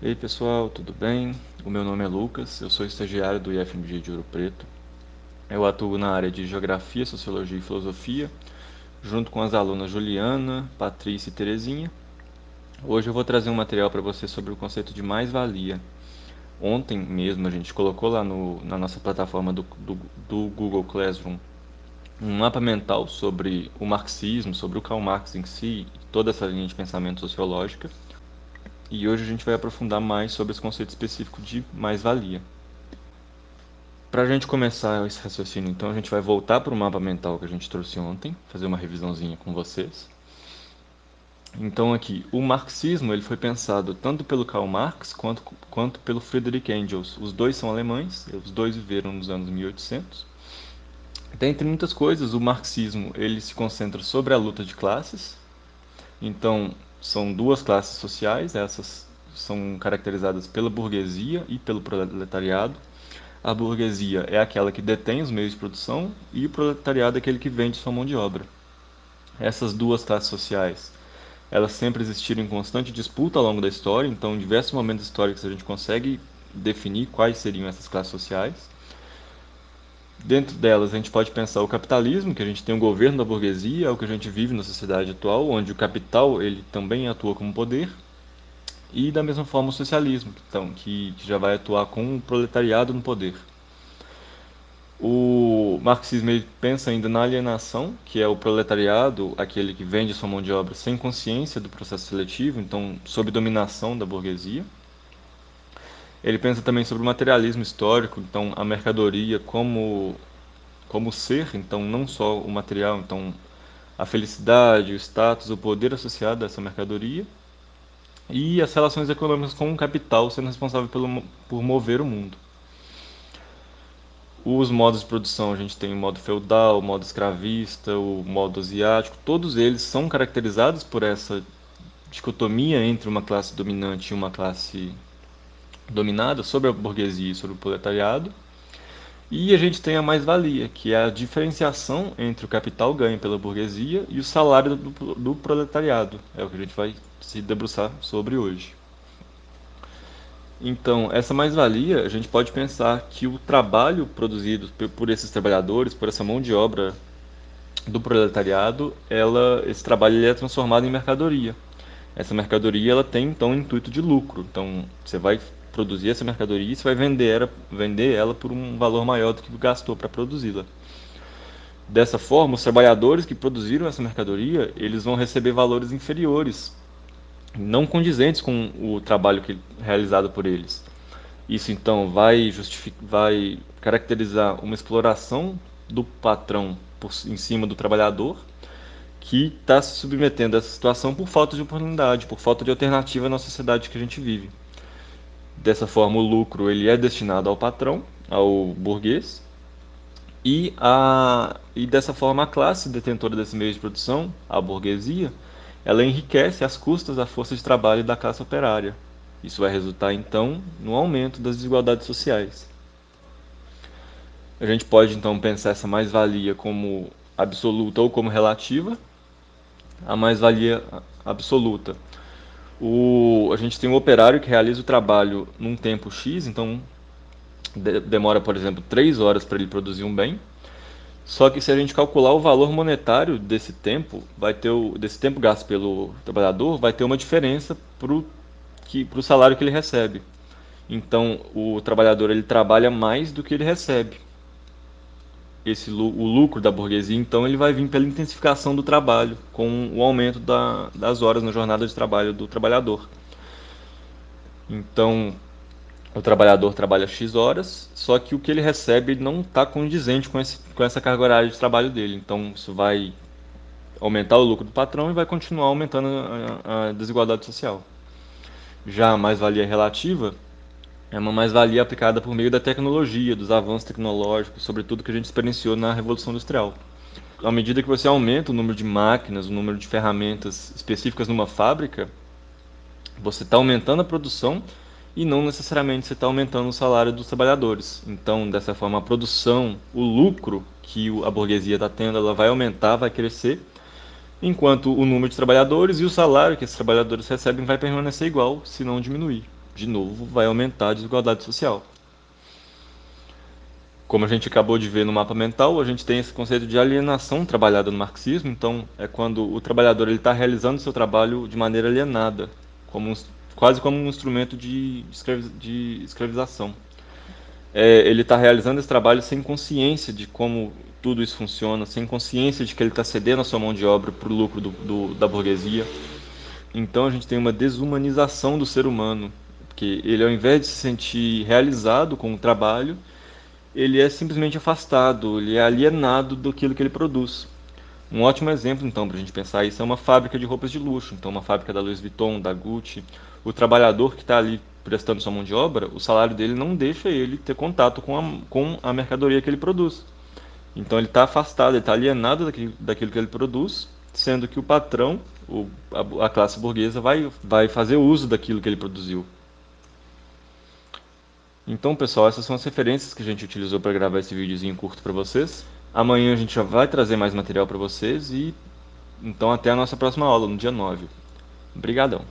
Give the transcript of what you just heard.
Ei pessoal, tudo bem? O meu nome é Lucas, eu sou estagiário do IFMG de Ouro Preto. Eu atuo na área de Geografia, Sociologia e Filosofia, junto com as alunas Juliana, Patrícia e Terezinha. Hoje eu vou trazer um material para você sobre o conceito de mais-valia. Ontem mesmo a gente colocou lá na nossa plataforma do Google Classroom um mapa mental sobre o marxismo, sobre o Karl Marx em si, toda essa linha de pensamento sociológica. E hoje a gente vai aprofundar mais sobre esse conceito específico de mais-valia. Para a gente começar esse raciocínio, então, a gente vai voltar para o mapa mental que a gente trouxe ontem, fazer uma revisãozinha com vocês. Então, aqui, o marxismo ele foi pensado tanto pelo Karl Marx quanto pelo Friedrich Engels. Os dois são alemães, os dois viveram nos anos 1800. Dentre muitas coisas, o marxismo ele se concentra sobre a luta de classes. Então, são duas classes sociais, essas são caracterizadas pela burguesia e pelo proletariado. A burguesia é aquela que detém os meios de produção e o proletariado é aquele que vende sua mão de obra. Essas duas classes sociais, elas sempre existiram em constante disputa ao longo da história, então em diversos momentos históricos a gente consegue definir quais seriam essas classes sociais. Dentro delas a gente pode pensar o capitalismo, que a gente tem o governo da burguesia, é o que a gente vive na sociedade atual, onde o capital ele também atua como poder, e da mesma forma o socialismo, então, que já vai atuar com o proletariado no poder. O marxismo ele pensa ainda na alienação, que é o proletariado, aquele que vende sua mão de obra sem consciência do processo seletivo, então sob dominação da burguesia. Ele pensa também sobre o materialismo histórico, então a mercadoria como ser, então não só o material, então a felicidade, o status, o poder associado a essa mercadoria e as relações econômicas com o capital sendo responsável por mover o mundo. Os modos de produção, a gente tem o modo feudal, o modo escravista, o modo asiático, todos eles são caracterizados por essa dicotomia entre uma classe dominante e uma classe dominada sobre a burguesia e sobre o proletariado. E a gente tem a mais-valia, que é a diferenciação entre o capital ganho pela burguesia e o salário do proletariado. É o que a gente vai se debruçar sobre hoje. Então, essa mais-valia, a gente pode pensar que o trabalho produzido por esses trabalhadores, por essa mão de obra do proletariado, esse trabalho ele é transformado em mercadoria. Essa mercadoria ela tem então o intuito de lucro. Então, você vai produzir essa mercadoria e você vai vender ela por um valor maior do que gastou para produzi-la. Dessa forma, os trabalhadores que produziram essa mercadoria, eles vão receber valores inferiores, não condizentes com o trabalho realizado por eles. Isso então vai caracterizar uma exploração do patrão em cima do trabalhador que está se submetendo a essa situação por falta de oportunidade, por falta de alternativa na sociedade que a gente vive. Dessa forma, o lucro ele é destinado ao patrão, ao burguês, e dessa forma a classe detentora desse meio de produção, a burguesia, ela enriquece às custas da força de trabalho da classe operária. Isso vai resultar então no aumento das desigualdades sociais. A gente pode então pensar essa mais-valia como absoluta ou como relativa. A mais-valia absoluta. A gente tem um operário que realiza o trabalho num tempo X, então demora, por exemplo, 3 horas para ele produzir um bem. Só que se a gente calcular o valor monetário desse tempo, desse tempo gasto pelo trabalhador, vai ter uma diferença para o salário que ele recebe. Então, o trabalhador ele trabalha mais do que ele recebe. O lucro da burguesia, então, ele vai vir pela intensificação do trabalho, com o aumento das horas na jornada de trabalho do trabalhador. Então, o trabalhador trabalha X horas, só que o que ele recebe não está condizente com essa carga horária de trabalho dele. Então, isso vai aumentar o lucro do patrão e vai continuar aumentando a desigualdade social. Já a mais-valia relativa é uma mais-valia aplicada por meio da tecnologia, dos avanços tecnológicos, sobretudo que a gente experienciou na Revolução Industrial. À medida que você aumenta o número de máquinas, o número de ferramentas específicas numa fábrica, você está aumentando a produção e não necessariamente você está aumentando o salário dos trabalhadores. Então, dessa forma, a produção, o lucro que a burguesia está tendo, ela vai aumentar, vai crescer, enquanto o número de trabalhadores e o salário que esses trabalhadores recebem vai permanecer igual, se não diminuir. de novo, vai aumentar a desigualdade social. Como a gente acabou de ver no mapa mental, a gente tem esse conceito de alienação trabalhada no marxismo. Então, é quando o trabalhador está realizando seu trabalho de maneira alienada, quase como um instrumento de escravização. Ele está realizando esse trabalho sem consciência de como tudo isso funciona, sem consciência de que ele está cedendo a sua mão de obra para o lucro da burguesia. Então, a gente tem uma desumanização do ser humano, porque ele, ao invés de se sentir realizado com o trabalho, ele é simplesmente afastado, ele é alienado daquilo que ele produz. Um ótimo exemplo, então, para a gente pensar isso é uma fábrica de roupas de luxo. Então, uma fábrica da Louis Vuitton, da Gucci. O trabalhador que está ali prestando sua mão de obra, o salário dele não deixa ele ter contato com a mercadoria que ele produz. Então, ele está afastado, ele está alienado daquilo que ele produz, sendo que o patrão, a classe burguesa, vai fazer uso daquilo que ele produziu. Então, pessoal, essas são as referências que a gente utilizou para gravar esse videozinho curto para vocês. Amanhã a gente já vai trazer mais material para vocês e então até a nossa próxima aula, no dia 9. Obrigadão.